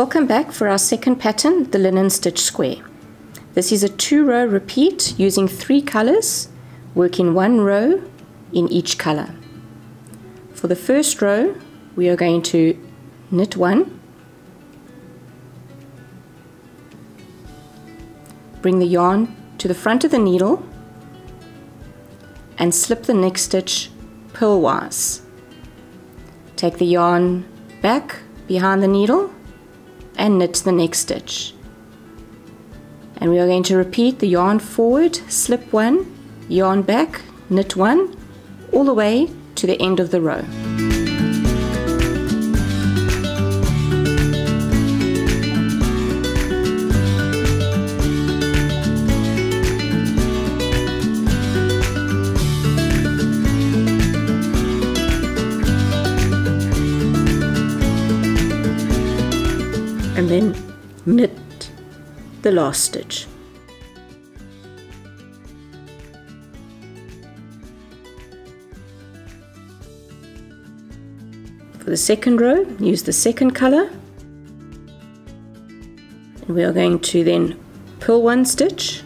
Welcome back for our second pattern, the linen stitch square. This is a 2-row repeat using 3 colors, working 1 row in each color. For the first row, we are going to knit 1, bring the yarn to the front of the needle and slip the next stitch purlwise. Take the yarn back behind the needle and knit the next stitch. And we are going to repeat the yarn forward, slip 1, yarn back, knit 1, all the way to the end of the row. And then knit the last stitch. For the second row, use the second color, and we are going to then purl 1 stitch,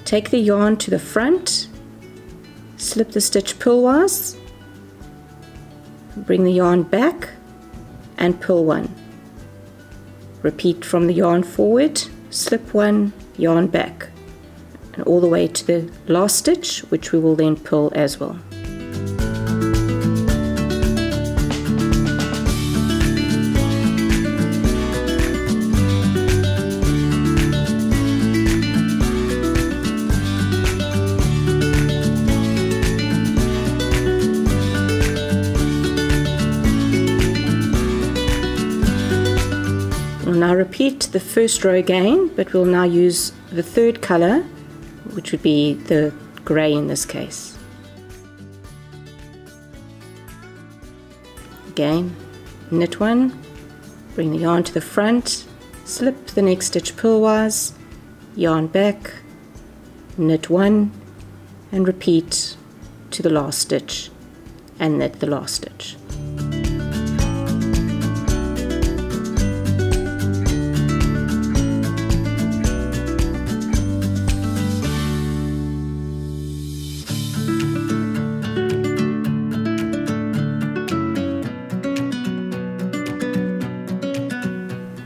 take the yarn to the front, slip the stitch purlwise, bring the yarn back and purl 1. Repeat from the yarn forward, slip 1, yarn back, and all the way to the last stitch, which we will then purl as well. We'll now repeat the first row again, but we'll now use the third color, which would be the gray in this case. Again, knit 1, bring the yarn to the front, slip the next stitch purlwise, yarn back, knit 1, and repeat to the last stitch and knit the last stitch.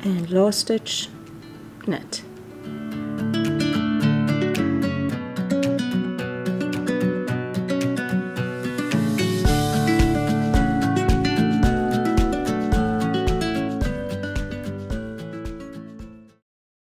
And last stitch, knit.